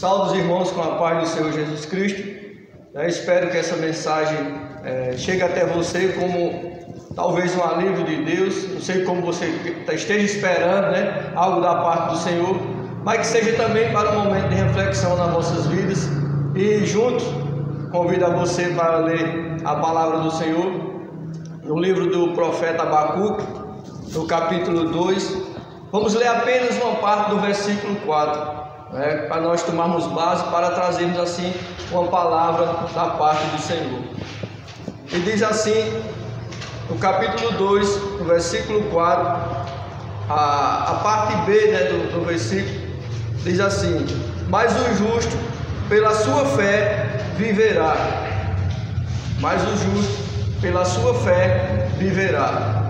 Saúde os irmãos com a paz do Senhor Jesus Cristo. Espero que essa mensagem chegue até você como talvez um alívio de Deus. Não sei como você esteja esperando, algo da parte do Senhor, mas que seja também para um momento de reflexão nas nossas vidas. E juntos, convido a você para ler a palavra do Senhor no livro do profeta Abacuque, no capítulo 2. Vamos ler apenas uma parte do versículo 4. Para nós tomarmos base, para trazermos assim uma palavra da parte do Senhor. E diz assim, no capítulo 2, no versículo 4, a parte B do versículo, diz assim: mas o justo pela sua fé viverá. Mas o justo pela sua fé viverá.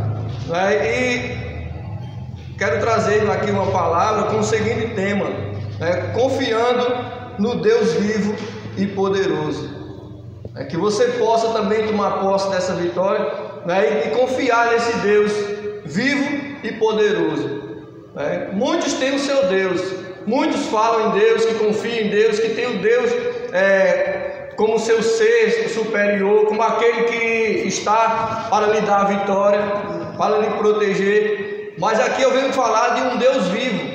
E quero trazer aqui uma palavra com o seguinte tema: confiando no Deus vivo e poderoso. Que você possa também tomar posse dessa vitória, e confiar nesse Deus vivo e poderoso. Muitos têm o seu Deus, muitos falam em Deus, que confiam em Deus, que tem o Deus como seu ser superior, como aquele que está para lhe dar a vitória, para lhe proteger. Mas aqui eu venho falar de um Deus vivo,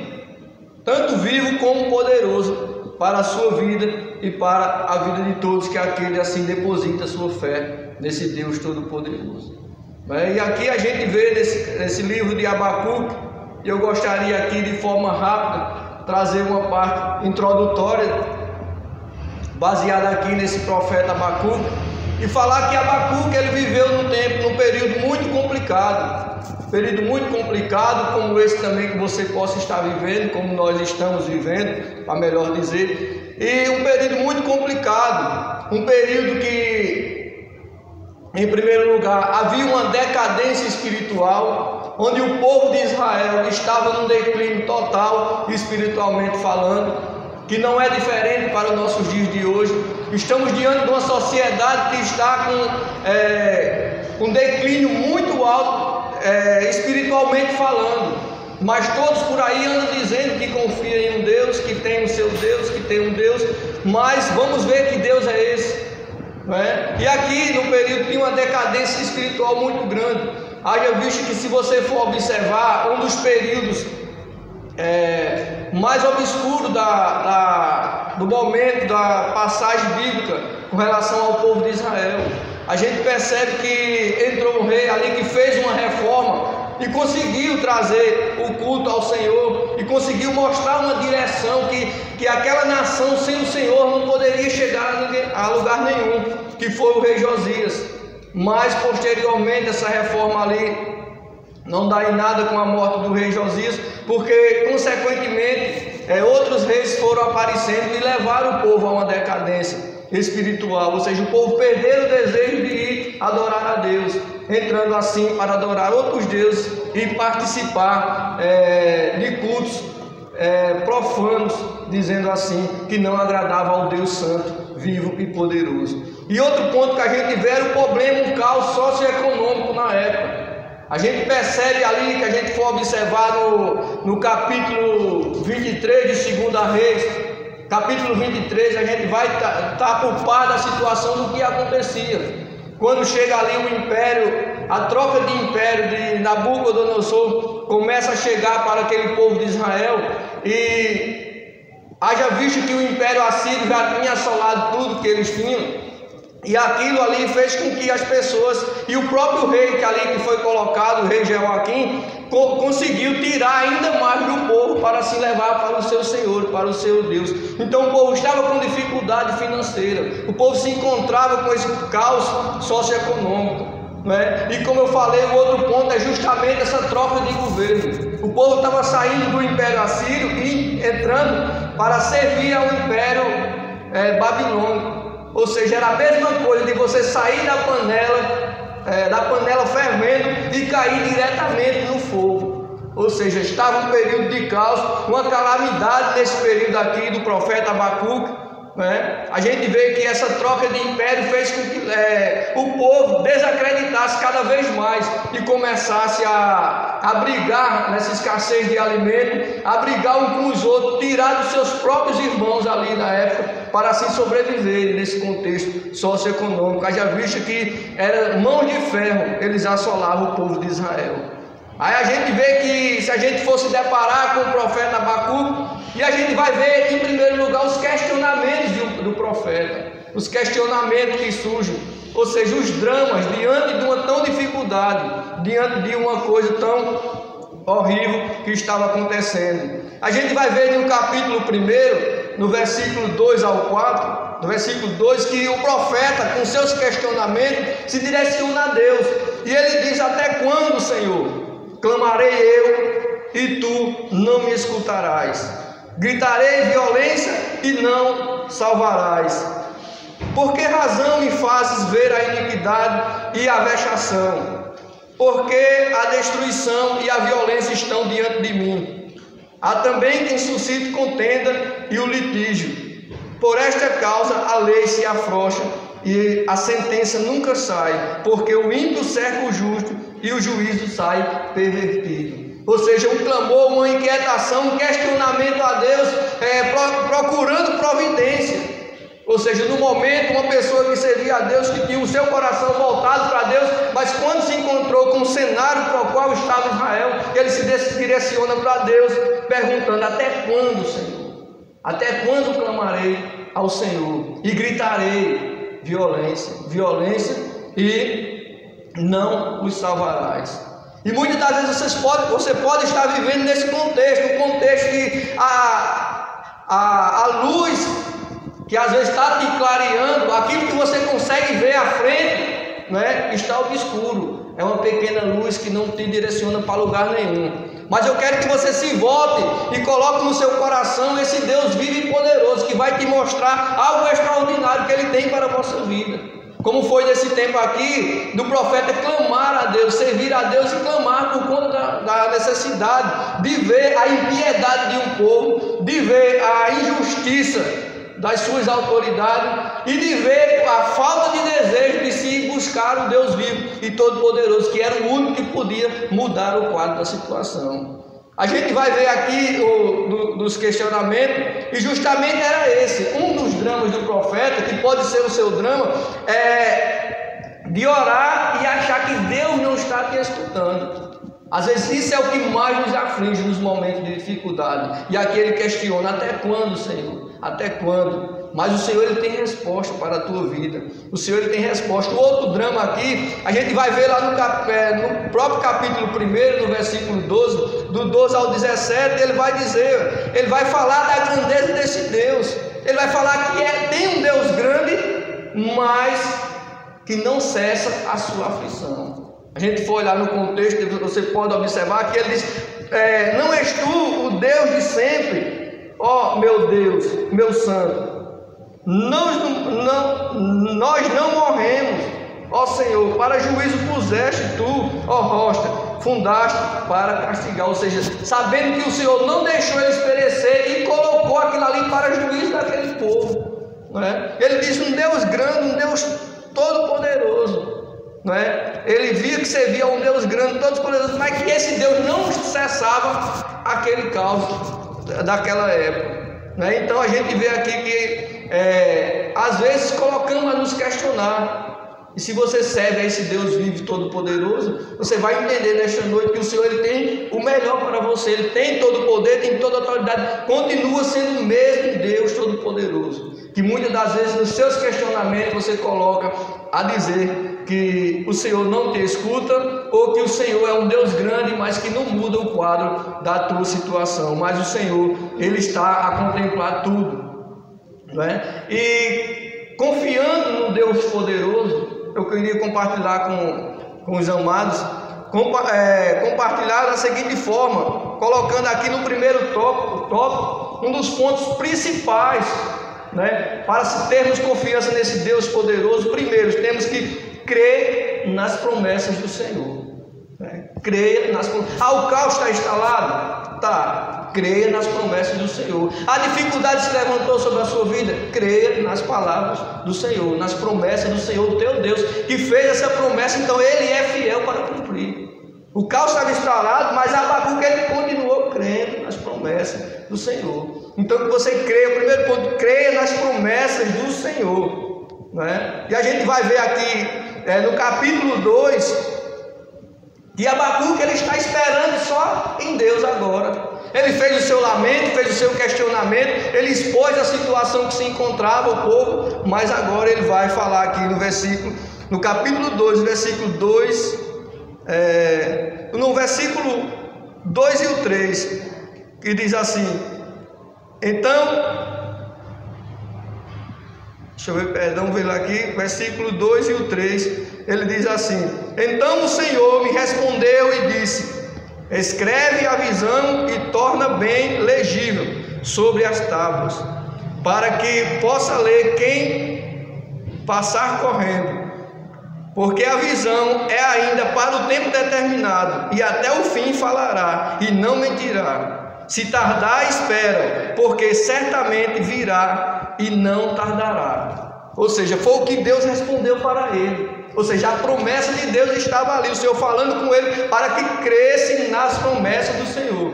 tanto vivo como poderoso para a sua vida e para a vida de todos que aquele assim deposita sua fé nesse Deus Todo-Poderoso. E aqui a gente vê nesse livro de Abacuque, e eu gostaria aqui de forma rápida trazer uma parte introdutória baseada aqui nesse profeta Abacuque, e falar que Abacuque ele viveu num período muito complicado. Período muito complicado, como esse também que você possa estar vivendo, como nós estamos vivendo, para melhor dizer. E um período muito complicado, um período que, em primeiro lugar, havia uma decadência espiritual, onde o povo de Israel estava num declínio total, espiritualmente falando, que não é diferente para os nossos dias de hoje. Estamos diante de uma sociedade que está com um declínio muito alto, espiritualmente falando, mas todos por aí andam dizendo que confiam em um Deus, que tem o seu Deus, que tem um Deus, mas vamos ver que Deus é esse, E aqui no período tinha uma decadência espiritual muito grande. Haja visto que, se você for observar, um dos períodos mais obscuro do momento da passagem bíblica com relação ao povo de Israel, a gente percebe que entrou um rei ali que fez uma reforma e conseguiu trazer o culto ao Senhor, e conseguiu mostrar uma direção que aquela nação sem o Senhor não poderia chegar a lugar nenhum, que foi o rei Josias. Mas posteriormente essa reforma ali não dá em nada com a morte do rei Josias, porque consequentemente outros reis foram aparecendo e levaram o povo a uma decadência espiritual, ou seja, o povo perdeu o desejo de ir adorar a Deus, entrando assim para adorar outros deuses e participar de cultos profanos, dizendo assim que não agradava ao Deus Santo, vivo e poderoso. E outro ponto que a gente vê era o problema, um caos socioeconômico na época. A gente percebe ali, que a gente for observar no capítulo 23 de 2 Reis, capítulo 23, a gente vai estar por par da situação do que acontecia. Quando chega ali o império, a troca de império de Nabucodonosor começa a chegar para aquele povo de Israel, e haja visto que o império assírio já tinha assolado tudo que eles tinham. E aquilo ali fez com que as pessoas, e o próprio rei que foi colocado, o rei Jeoaquim, conseguiu tirar ainda mais do povo para se levar para o seu Senhor, para o seu Deus. Então o povo estava com dificuldade financeira, o povo se encontrava com esse caos socioeconômico, E como eu falei, o outro ponto é justamente essa troca de governo. O povo estava saindo do império assírio e entrando para servir ao império babilônico. Ou seja, era a mesma coisa de você sair da panela fervendo e cair diretamente no fogo. Ou seja, estava um período de caos, uma calamidade nesse período aqui do profeta Abacuque, né? A gente vê que essa troca de império fez com que o povo desacreditasse cada vez mais e começasse a brigar nessa escassez de alimento, a brigar um com os outros, tirar dos seus próprios irmãos ali na época, para assim sobreviverem nesse contexto socioeconômico. Haja visto que era mão de ferro, eles assolavam o povo de Israel. Aí a gente vê que se a gente fosse deparar com o profeta Abacuque, e a gente vai ver em primeiro lugar os questionamentos do profeta, os questionamentos que surgem, ou seja, os dramas diante de uma tão dificuldade, diante de uma coisa tão horrível que estava acontecendo. A gente vai ver no capítulo 1, no versículo 2 ao 4, no versículo 2, que o profeta, com seus questionamentos, se direciona a Deus, e ele diz: até quando, Senhor? Clamarei eu e tu não me escutarás. Gritarei violência e não salvarás. Por que razão me fazes ver a iniquidade e a vexação? Porque a destruição e a violência estão diante de mim. Há também quem suscite contenda e o litígio. Por esta causa a lei se afrouxa e a sentença nunca sai, porque o ímpio cerca o justo e o juízo sai pervertido. Ou seja, um clamor, uma inquietação, um questionamento a Deus, procurando providência. Ou seja, no momento, uma pessoa que servia a Deus, que tinha o seu coração voltado para Deus, mas quando se encontrou com o cenário para o qual estava Israel, ele se direciona para Deus, perguntando: até quando, Senhor? Até quando clamarei ao Senhor e gritarei violência e não os salvarás? E muitas das vezes você pode estar vivendo nesse contexto, um contexto que a luz que às vezes está te clareando, aquilo que você consegue ver à frente, né, está obscuro. É uma pequena luz que não te direciona para lugar nenhum. Mas eu quero que você se volte e coloque no seu coração esse Deus vivo e poderoso, que vai te mostrar algo extraordinário que Ele tem para a vossa vida. Como foi nesse tempo aqui, do profeta clamar a Deus, servir a Deus e clamar por conta da necessidade de ver a impiedade de um povo, de ver a injustiça das suas autoridades e de ver a falta de desejo de se buscar o Deus vivo e todo-poderoso, que era o único que podia mudar o quadro da situação. A gente vai ver aqui dos questionamentos, e justamente era esse, um dos dramas do profeta, que pode ser o seu drama, de orar e achar que Deus não está te escutando. Às vezes isso é o que mais nos aflige nos momentos de dificuldade. E aqui ele questiona: até quando, Senhor? Até quando? Mas o Senhor, Ele tem resposta para a tua vida. O Senhor, Ele tem resposta. O outro drama aqui, a gente vai ver lá no próprio capítulo 1, no versículo 12, do 12 ao 17, ele vai dizer, ele vai falar da grandeza desse Deus. Ele vai falar que tem um Deus grande, mas que não cessa a sua aflição. A gente for olhar no contexto, você pode observar que ele diz: não és tu o Deus de sempre, ó meu Deus, meu santo. Nós não morremos, ó Senhor, para juízo puseste tu, ó rocha, fundaste para castigar. Ou seja, sabendo que o Senhor não deixou eles perecer e colocou aquilo ali para juízo daquele povo, não é? Ele diz: um Deus grande, um Deus todo-poderoso, não é? Ele via que servia a um Deus grande, todo-poderoso, mas que esse Deus não cessava aquele caos daquela época, não é? Então a gente vê aqui que às vezes colocamos a nos questionar. E se você serve a esse Deus vivo e todo-poderoso, você vai entender nesta noite que o Senhor, Ele tem o melhor para você. Ele tem todo o poder, tem toda a autoridade, continua sendo o mesmo Deus todo-poderoso, que muitas das vezes nos seus questionamentos você coloca a dizer que o Senhor não te escuta, ou que o Senhor é um Deus grande, mas que não muda o quadro da tua situação. Mas o Senhor, Ele está a contemplar tudo, não é? E confiando no Deus poderoso, eu queria compartilhar com os amados, compartilhar da seguinte forma, colocando aqui no primeiro tópico, um dos pontos principais, né, para termos confiança nesse Deus poderoso. Primeiro, temos que crer nas promessas do Senhor, né? Creia nas promessas. O caos está instalado? Tá. Creia nas promessas do Senhor. A dificuldade se levantou sobre a sua vida? Creia nas palavras do Senhor, nas promessas do Senhor, teu Deus, que fez essa promessa, então Ele é fiel para cumprir. O caos estava instalado, mas Abacuque ele continuou crendo nas promessas do Senhor. Então que você creia, o primeiro ponto, creia nas promessas do Senhor, né? E a gente vai ver aqui no capítulo 2, que Abacuque ele está esperando só em Deus agora. Ele fez o seu lamento, fez o seu questionamento, ele expôs a situação que se encontrava o povo, mas agora ele vai falar aqui no capítulo 2, versículo 2, no versículo 2 e o 3, que diz assim, então, deixa eu ver, perdão, ver lá aqui, versículo 2 e o 3, ele diz assim, então o Senhor me respondeu e disse, escreve a visão e torna bem legível sobre as tábuas, para que possa ler quem passar correndo, porque a visão é ainda para o tempo determinado, e até o fim falará, e não mentirá. Se tardar, espera, porque certamente virá e não tardará. Ou seja, foi o que Deus respondeu para ele. Ou seja, a promessa de Deus estava ali, o Senhor falando com ele para que cresce nas promessas do Senhor,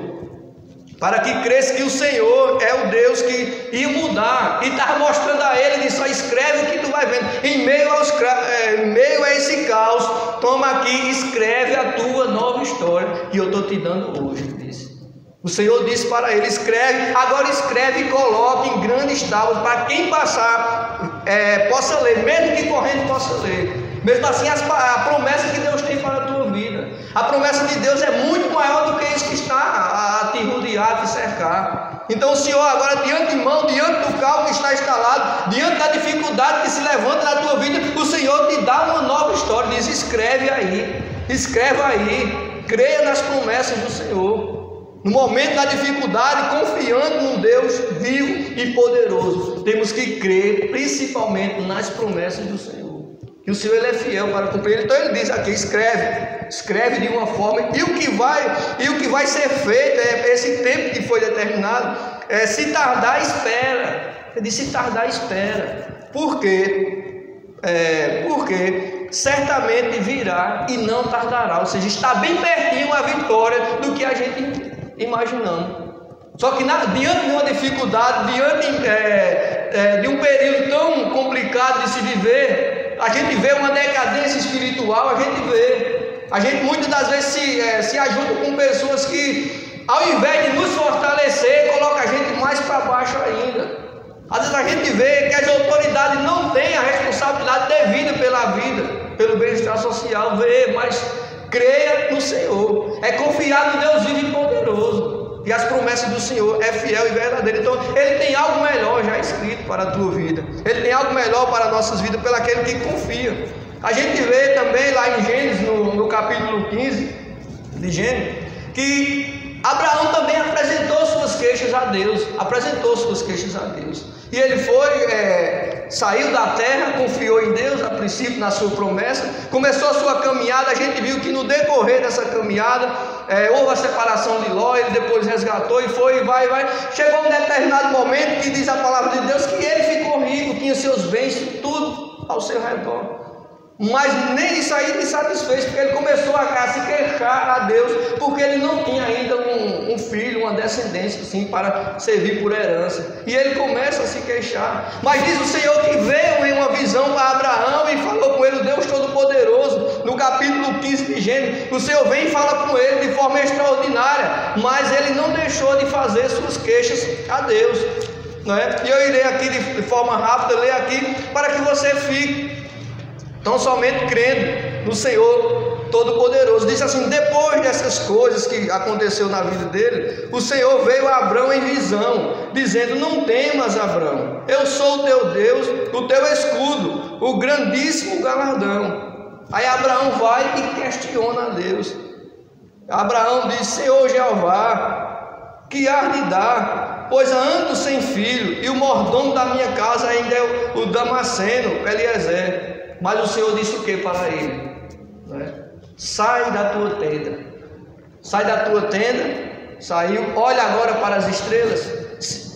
para que cresça que o Senhor é o Deus que ia mudar, e estava mostrando a ele, só escreve o que tu vai vendo, em meio a esse caos, toma aqui, escreve a tua nova história, que eu estou te dando hoje, disse. O Senhor disse para ele, escreve, agora escreve e coloque em grandes tábuas, para quem passar possa ler, mesmo que correndo possa ler. Mesmo assim, a promessa que Deus tem para a tua vida, a promessa de Deus é muito maior do que isso que está a te rodear, a te cercar. Então o Senhor agora, diante do caos que está instalado, diante da dificuldade que se levanta na tua vida, o Senhor te dá uma nova história, diz, escreve aí, creia nas promessas do Senhor. No momento da dificuldade, confiando num Deus vivo e poderoso, temos que crer principalmente nas promessas do Senhor. Que o Senhor ele é fiel para cumprir. Então ele diz aqui, escreve de uma forma, e o que vai ser feito esse tempo que foi determinado, se tardar, espera. Ele diz, se tardar, espera. Por quê? Porque certamente virá e não tardará. Ou seja, está bem pertinho a vitória do que a gente imaginamos. Só que diante de uma dificuldade, diante de um período tão complicado de se viver, a gente vê uma decadência espiritual, a gente muitas das vezes se ajuda com pessoas que, ao invés de nos fortalecer, coloca a gente mais para baixo ainda. Às vezes a gente vê que as autoridades não têm a responsabilidade devida pela vida, pelo bem-estar social, mas creia no Senhor, é confiar no Deus vivo e poderoso. E as promessas do Senhor é fiel e verdadeiro. Então Ele tem algo melhor já escrito para a tua vida. Ele tem algo melhor para as nossas vidas, pelo aquele que confia. A gente vê também lá em Gênesis, no capítulo 15 de Gênesis, que Abraão também apresentou suas queixas a Deus. E ele saiu da terra, confiou em Deus, a princípio na sua promessa, começou a sua caminhada. A gente viu que no decorrer dessa caminhada, houve a separação de Ló, ele depois resgatou e vai. Chegou um determinado momento que diz a palavra de Deus que ele ficou rico, tinha seus bens, tudo ao seu redor. Mas nem isso aí lhe satisfez, porque ele começou a se queixar a Deus, porque ele não tinha ainda um filho, uma descendência assim, para servir por herança. E ele começa a se queixar. Mas diz o Senhor que veio em uma visão para Abraão e falou com ele, o Deus Todo-Poderoso, no capítulo 15 de Gênesis. O Senhor vem e fala com ele de forma extraordinária, mas ele não deixou de fazer suas queixas a Deus, né? E eu irei aqui de forma rápida ler aqui para que você fique tão somente crendo no Senhor Todo-Poderoso. Diz assim, depois dessas coisas que aconteceu na vida dele, o Senhor veio a Abrão em visão, dizendo, não temas, Abrão, eu sou o teu Deus, o teu escudo, o grandíssimo galardão. Aí Abraão vai e questiona a Deus. Abraão diz, Senhor Jeová, que há de dar? Pois ando sem filho, e o mordomo da minha casa ainda é o Damasceno, Eliezer. Mas o Senhor disse o que para ele? Sai da tua tenda, Sai da tua tenda, saiu, olha agora para as estrelas,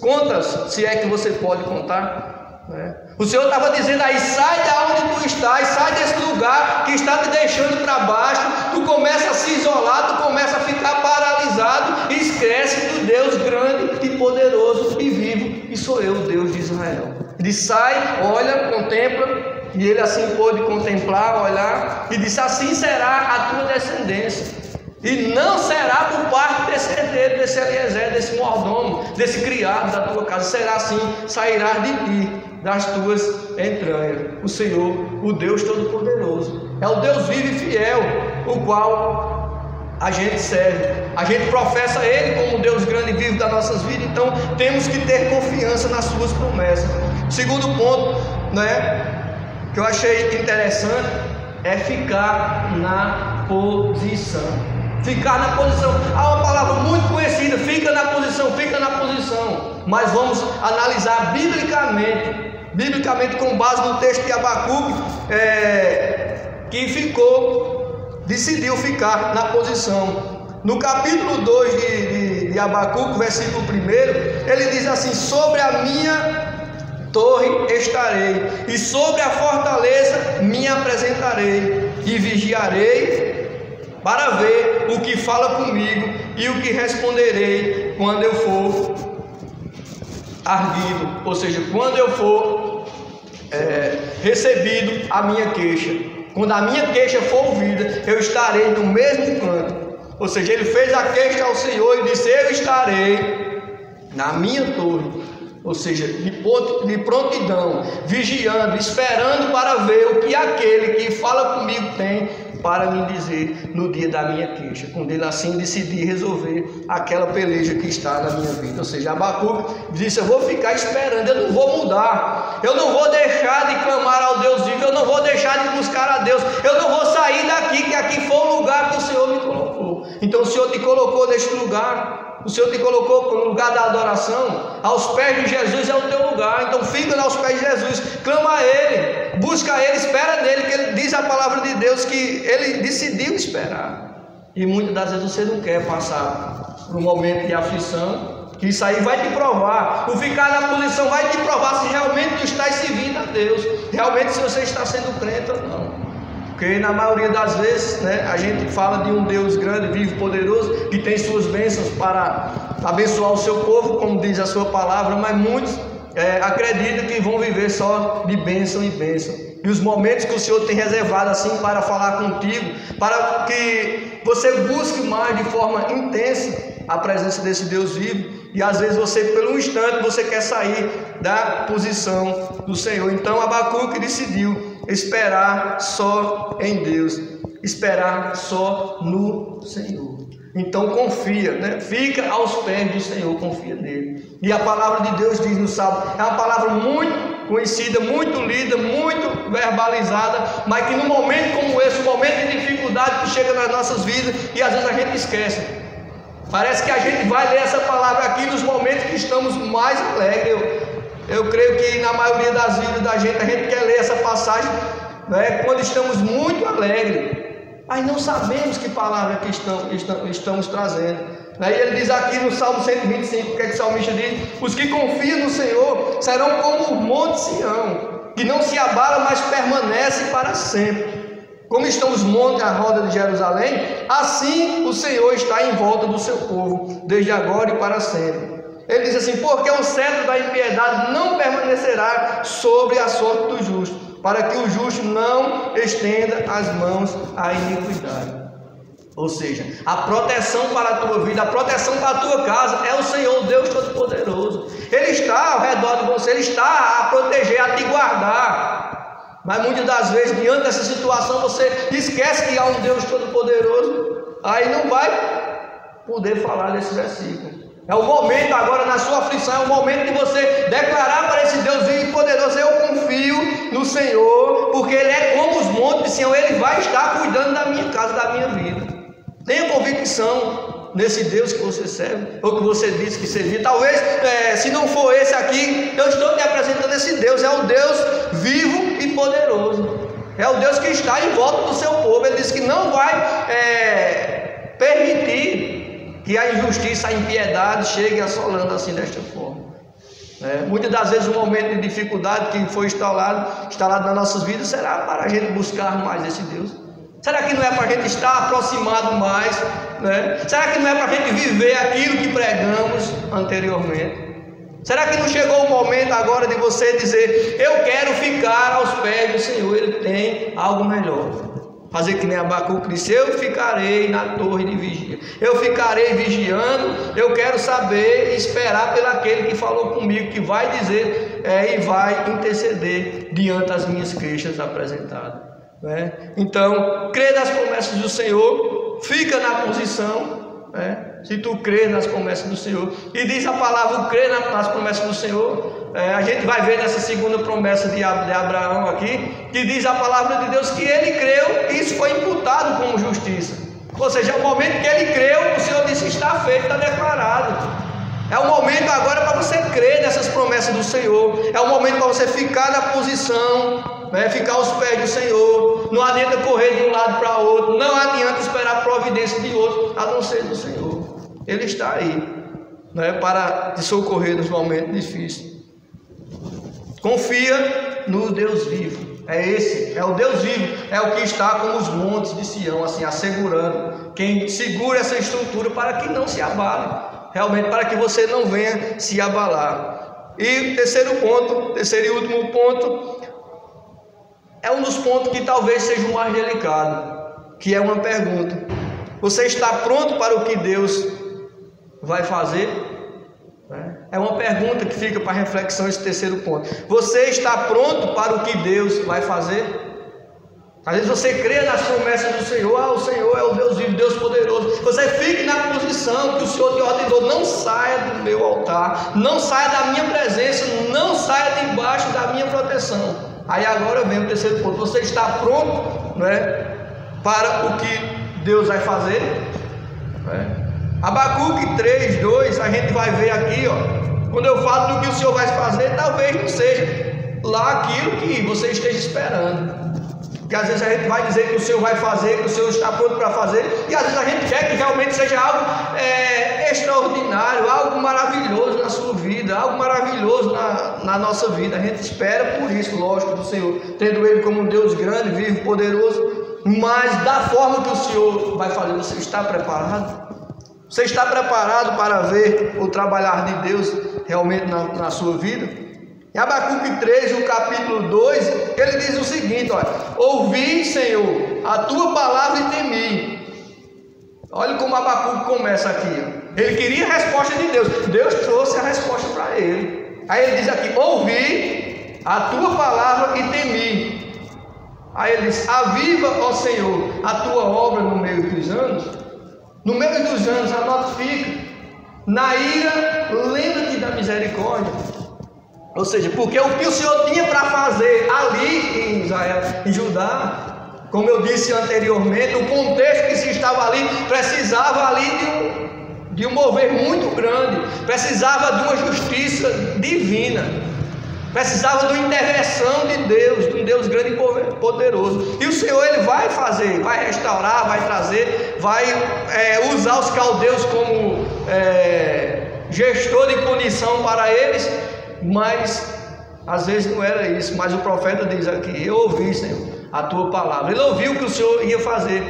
conta, se é que você pode contar, né? O Senhor estava dizendo aí, sai da onde tu estás, sai desse lugar que está te deixando para baixo, tu começa a se isolar, tu começa a ficar paralisado, e esquece do Deus grande e poderoso e vivo, e sou eu, o Deus de Israel. Ele sai, olha, contempla, e ele assim pôde contemplar, olhar, e disse, assim será a tua descendência. E não será por parte desse herdeiro, desse Eliezer, desse mordomo, desse criado da tua casa. Será assim, sairás de ti, das tuas entranhas. O Senhor, o Deus Todo-Poderoso, é o Deus vivo e fiel, o qual a gente serve. A gente professa Ele como o Deus grande e vivo das nossas vidas. Então temos que ter confiança nas suas promessas. Segundo ponto, né, que eu achei interessante, é ficar na posição. Ficar na posição. Há uma palavra muito conhecida, fica na posição, fica na posição. Mas vamos analisar biblicamente com base no texto de Abacuque, que decidiu ficar na posição. No capítulo 2 de Abacuque, versículo 1, ele diz assim, sobre a minha torre estarei, e sobre a fortaleza me apresentarei, e vigiarei para ver o que fala comigo e o que responderei quando eu for arguido, ou seja, quando eu for recebido a minha queixa. Quando a minha queixa for ouvida, eu estarei no mesmo canto. Ou seja, ele fez a queixa ao Senhor e disse, eu estarei na minha torre, ou seja, de prontidão, vigiando, esperando para ver o que aquele que fala comigo tem para me dizer no dia da minha queixa, quando ele assim decidir resolver aquela peleja que está na minha vida. Ou seja, Abacuque disse, eu vou ficar esperando, eu não vou mudar, eu não vou deixar de clamar ao Deus vivo, eu não vou deixar de buscar a Deus, eu não vou sair daqui, que aqui foi o lugar que o Senhor me colocou. Então o Senhor te colocou neste lugar, o Senhor te colocou no lugar da adoração, aos pés de Jesus é o teu lugar. Então fica aos pés de Jesus, clama a Ele, busca a Ele, espera nele, que Ele diz a palavra de Deus que Ele decidiu esperar. E muitas das vezes você não quer passar por um momento de aflição, que isso aí vai te provar. O ficar na posição vai te provar se realmente tu estás servindo a Deus, realmente se você está sendo crente ou não. Porque na maioria das vezes, né, a gente fala de um Deus grande, vivo, poderoso, que tem suas bênçãos para abençoar o seu povo, como diz a sua palavra, mas muitos acreditam que vão viver só de bênção em bênção. E os momentos que o Senhor tem reservado assim para falar contigo, para que você busque mais de forma intensa a presença desse Deus vivo, e às vezes você, por um instante, você quer sair da posição do Senhor. Então Abacuque decidiu esperar só em Deus, esperar só no Senhor. Então confia, né? Fica aos pés do Senhor, confia nele. E a palavra de Deus diz no Salmo, é uma palavra muito conhecida, muito lida, muito verbalizada, mas que num momento como esse, um momento de dificuldade que chega nas nossas vidas, e às vezes a gente esquece. Parece que a gente vai ler essa palavra aqui nos momentos que estamos mais alegres. Eu creio que na maioria das vidas da gente, a gente quer ler essa passagem, né, quando estamos muito alegres, mas não sabemos que palavra que estamos trazendo. E ele diz aqui no Salmo 125, o que é que o salmista diz? Os que confiam no Senhor serão como o monte Sião, que não se abala, mas permanece para sempre. Como estão os montes à roda de Jerusalém, assim o Senhor está em volta do seu povo, desde agora e para sempre. Ele diz assim, porque o cetro da impiedade não permanecerá sobre a sorte do justo, para que o justo não estenda as mãos à iniquidade. Ou seja, a proteção para a tua vida, a proteção para a tua casa é o Senhor, Deus Todo-Poderoso. Ele está ao redor de você, Ele está a proteger, a te guardar. Mas muitas das vezes, diante dessa situação, você esquece que há um Deus Todo-Poderoso, aí não vai poder falar desse versículo. É o momento agora, na sua aflição, é o momento de você declarar para esse Deus vivo e poderoso, eu confio no Senhor, porque Ele é como os montes de Sião, Ele vai estar cuidando da minha casa, da minha vida. Tenha convicção nesse Deus que você serve, ou que você disse que servia. Talvez, se não for esse aqui, eu estou te apresentando esse Deus, é o Deus vivo e poderoso. É o Deus que está em volta do seu povo. Ele disse que não vai permitir que a injustiça, a impiedade chegue assolando assim desta forma. Muitas das vezes o momento de dificuldade que foi instalado nas nossas vidas será para a gente buscar mais esse Deus. Será que não é para a gente estar aproximado mais? Será que não é para a gente viver aquilo que pregamos anteriormente? Será que não chegou o momento agora de você dizer: eu quero ficar aos pés do Senhor, Ele tem algo melhor? Fazer que nem Abacuque disse: eu ficarei na torre de vigia, eu ficarei vigiando, eu quero saber e esperar pelo aquele que falou comigo, que vai dizer e vai interceder diante das minhas queixas apresentadas. Então, crê nas promessas do Senhor, fica na posição. Se tu crê nas promessas do Senhor, e diz a palavra, crê nas promessas do Senhor, a gente vai ver nessa segunda promessa de Abraão aqui, que diz a palavra de Deus que ele creu e isso foi imputado como justiça. Ou seja, é o momento que ele creu, o Senhor disse: está feito, está declarado. É o momento agora para você crer nessas promessas do Senhor, é o momento para você ficar na posição, ficar aos pés do Senhor. Não adianta correr de um lado para outro, não adianta esperar a providência de outro, a não ser do Senhor. Ele está aí, para te socorrer nos momentos difíceis. Confia no Deus vivo. É o Deus vivo, é o que está com os montes de Sião, assim, assegurando. Quem segura essa estrutura para que não se abale, realmente para que você não venha se abalar. E o terceiro e último ponto, é um dos pontos que talvez seja o mais delicado, que é uma pergunta: você está pronto para o que Deus vai fazer? É uma pergunta que fica para reflexão esse terceiro ponto. Você está pronto para o que Deus vai fazer? Às vezes você crê nas promessas do Senhor, o Senhor é o Deus vivo, Deus poderoso. Você fique na posição que o Senhor te ordenou: não saia do meu altar, não saia da minha presença, não saia debaixo da minha proteção. Aí agora vem o terceiro ponto: você está pronto para o que Deus vai fazer? Abacuque 3:2, a gente vai ver aqui, quando eu falo do que o Senhor vai fazer, talvez não seja lá aquilo que você esteja esperando. Porque às vezes a gente vai dizer que o Senhor vai fazer, que o Senhor está pronto para fazer, e às vezes a gente quer que realmente seja algo extraordinário, algo maravilhoso na sua vida, algo maravilhoso na nossa vida. A gente espera por isso, lógico, do Senhor, tendo Ele como um Deus grande, vivo, poderoso. Mas da forma que o Senhor vai fazer, você está preparado? Você está preparado para ver o trabalhar de Deus realmente na sua vida? Em Abacuque 3, o capítulo 2, ele diz o seguinte: ouvi, Senhor, a tua palavra e temi. Olha como Abacuque começa aqui. Ele queria a resposta de Deus, Deus trouxe a resposta para ele. Aí ele diz aqui: ouvi a tua palavra e temi. Aí ele diz: aviva, ó Senhor, a tua obra no meio dos anos. No meio dos anos a nota fica: na ira, lembra-te da misericórdia. Ou seja, porque o que o Senhor tinha para fazer ali em Israel, em Judá, como eu disse anteriormente, o contexto que se estava ali precisava ali de um mover muito grande, precisava de uma justiça divina, precisava de uma intervenção de Deus, de um Deus grande e poderoso. E o Senhor, Ele vai fazer, vai restaurar, vai trazer, vai usar os caldeus como gestor de punição para eles. Mas às vezes não era isso. Mas o profeta diz aqui: eu ouvi, Senhor, a tua palavra. Ele ouviu o que o Senhor ia fazer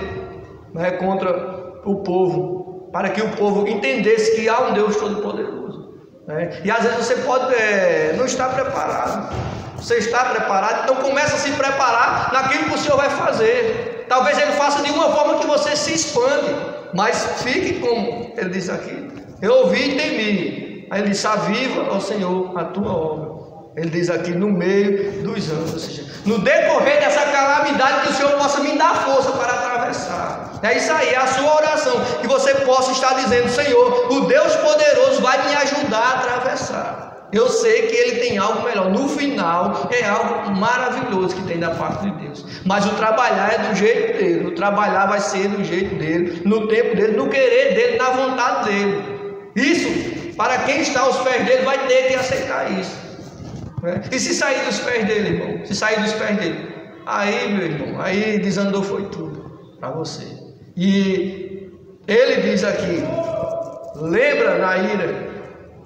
contra o povo, para que o povo entendesse que há um Deus todo-poderoso. E às vezes você pode não estar preparado. Você está preparado? Então começa a se preparar naquilo que o Senhor vai fazer. Talvez Ele faça de uma forma que você se expande, mas fique como Ele diz aqui: eu ouvi e temi. Aí ele disse: aviva, ó Senhor, a tua obra. Ele diz aqui: no meio dos anos, ou seja, no decorrer dessa calamidade, que o Senhor possa me dar força para atravessar. É isso aí, é a sua oração, que você possa estar dizendo: Senhor, o Deus poderoso vai me ajudar a atravessar. Eu sei que Ele tem algo melhor. No final é algo maravilhoso que tem da parte de Deus. Mas o trabalhar é do jeito dele. O trabalhar vai ser do jeito dele, no tempo dele, no querer dele, na vontade dele. Isso, para quem está aos pés dele, vai ter que aceitar isso. E se sair dos pés dele, irmão? Se sair dos pés dele, aí, meu irmão, aí desandou foi tudo para você. E Ele diz aqui: lembra na ira,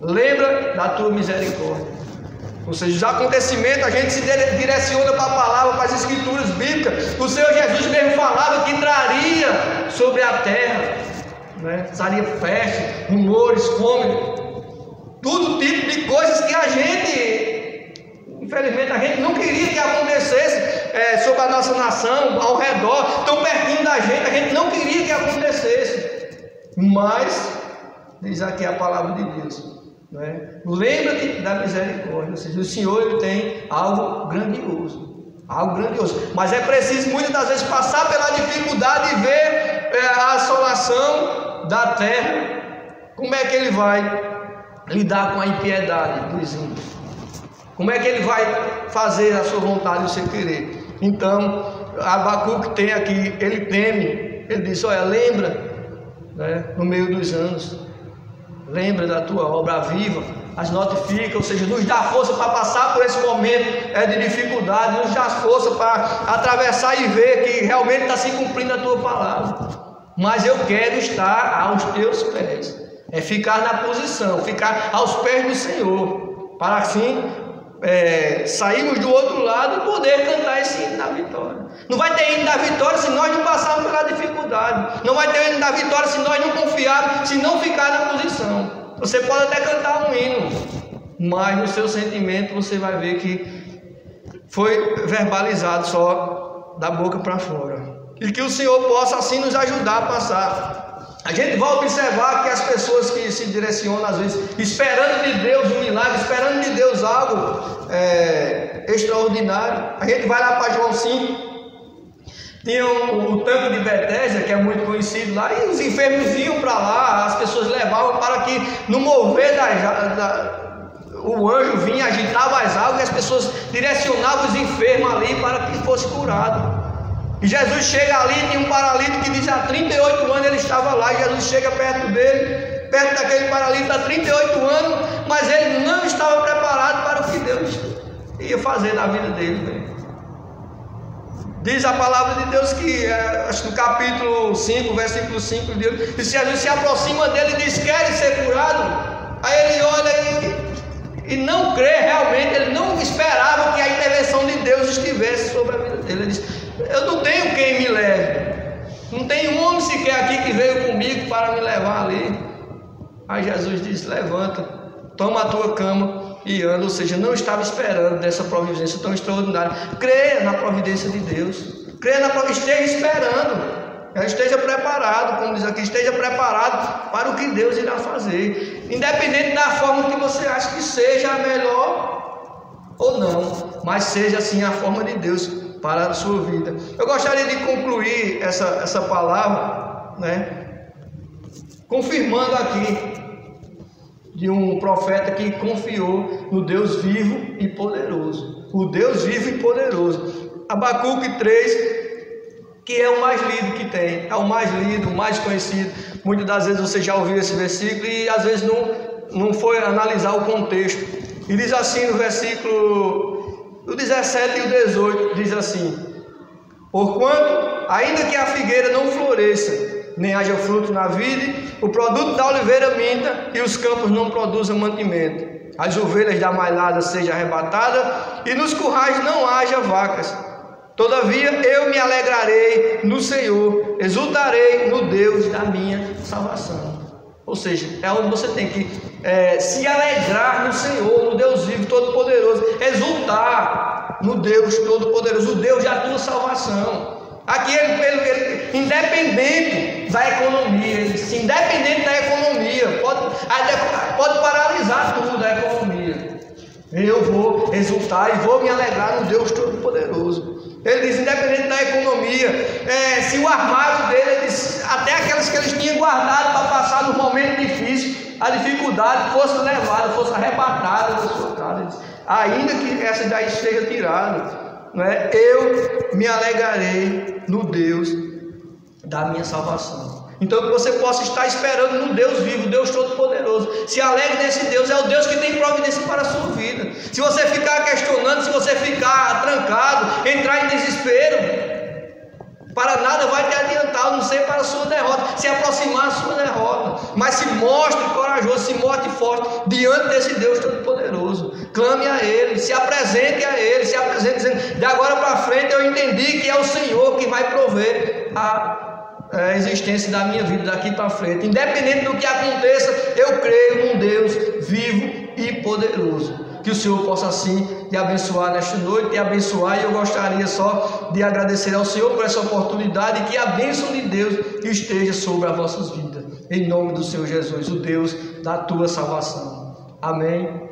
lembra da tua misericórdia. Ou seja, os acontecimentos, a gente se direciona para a palavra, para as escrituras bíblicas. O Senhor Jesus mesmo falava que traria sobre a terra, né? Traria peste, rumores, fome, todo tipo de coisas que a gente, infelizmente, a gente não queria que acontecesse sobre a nossa nação, ao redor, tão pertinho da gente, a gente não queria que acontecesse. Mas, diz aqui a palavra de Deus, né? Lembra-te da misericórdia. Ou seja, o Senhor, ele tem algo grandioso, mas é preciso muitas das vezes passar pela dificuldade e ver a assolação da terra. Como é que ele vai lidar com a impiedade dos ímpios? Como é que ele vai fazer a sua vontade e o seu querer? Então, Abacuque tem aqui, ele teme, ele diz: olha, lembra, né, no meio dos anos, lembra da tua obra viva, as notifica, ou seja, nos dá força para passar por esse momento de dificuldade, nos dá força para atravessar e ver que realmente está se cumprindo a tua palavra. Mas eu quero estar aos teus pés, ficar na posição, ficar aos pés do Senhor, para assim sairmos do outro lado e poder cantar esse hino da vitória. Não vai ter hino da vitória se nós não passarmos pela dificuldade. Não vai ter hino da vitória se nós não confiarmos, se não ficar na posição. Você pode até cantar um hino, mas no seu sentimento você vai ver que foi verbalizado só da boca para fora. E que o Senhor possa assim nos ajudar a passar. A gente vai observar que as pessoas que se direcionam às vezes esperando de Deus um milagre, esperando de Deus algo extraordinário. A gente vai lá para João 5, tinha o tanque de Betesda, que é muito conhecido lá, e os enfermos iam para lá, as pessoas levavam para que no mover o anjo vinha, agitava as águas e as pessoas direcionavam os enfermos ali para que fosse curado. E Jesus chega ali, tem um paralítico que diz há 38 anos ele estava lá, e Jesus chega perto dele, perto daquele paralítico há 38 anos, mas ele não estava preparado para o que Deus ia fazer na vida dele. Diz a palavra de Deus que, acho que no capítulo 5, versículo 5, Deus, e Jesus se aproxima dele e diz: queres ser curado? Aí ele olha e não crê realmente, ele não esperava que a intervenção de Deus estivesse sobre a vida dele. Ele diz: eu não tenho quem me leve, não tem um homem sequer aqui que veio comigo para me levar ali. Aí Jesus diz: levanta, toma a tua cama e anda. Ou seja, não estava esperando dessa providência tão extraordinária. Creia na providência de Deus, creia na providência, esteja esperando, esteja preparado, como diz aqui, esteja preparado para o que Deus irá fazer, independente da forma que você acha que seja a melhor ou não, mas seja assim a forma de Deus para a sua vida. Eu gostaria de concluir essa palavra, né, confirmando aqui de um profeta que confiou no Deus vivo e poderoso, o Deus vivo e poderoso. Abacuque 3, que é o mais lido que tem, é o mais lido, o mais conhecido. Muitas das vezes você já ouviu esse versículo e às vezes não foi analisar o contexto. E diz assim no versículo o 17 e o 18, diz assim: porquanto, ainda que a figueira não floresça, nem haja fruto na vide, o produto da oliveira minta, e os campos não produzam mantimento, as ovelhas da malhada sejam arrebatadas, e nos currais não haja vacas. Todavia eu me alegrarei no Senhor, exultarei no Deus da minha salvação. Ou seja, é onde você tem que se alegrar no Senhor, no Deus vivo, todo-poderoso, exultar no Deus todo-poderoso, o Deus da tua salvação. Aqui ele independente da economia, independente da economia, pode paralisar tudo a economia. Eu vou exultar e vou me alegrar no Deus todo-poderoso. Ele diz, independente da economia, se o armário dele, ele diz, até aquelas que eles tinham guardado para passar no momento difícil, a dificuldade fosse levada, fosse arrebatada da sua casa, diz, ainda que essa daí esteja tirada, né, eu me alegrarei no Deus da minha salvação. Então que você possa estar esperando no Deus vivo, Deus todo-poderoso. Se alegre nesse Deus, é o Deus que tem providência para a sua vida. Se você ficar questionando, se você ficar trancado, entrar em desespero, para nada vai te adiantar, a não ser para a sua derrota, se aproximar da sua derrota. Mas se mostre corajoso, se mostre forte diante desse Deus Todo-Poderoso. Clame a Ele, se apresente a Ele, se apresente dizendo: de agora para frente eu entendi que é o Senhor que vai prover a existência da minha vida daqui para frente. Independente do que aconteça, eu creio num Deus vivo e poderoso. Que o Senhor possa assim te abençoar nesta noite, te abençoar, e eu gostaria só de agradecer ao Senhor por essa oportunidade, e que a bênção de Deus esteja sobre as vossas vidas, em nome do Senhor Jesus, o Deus da tua salvação. Amém.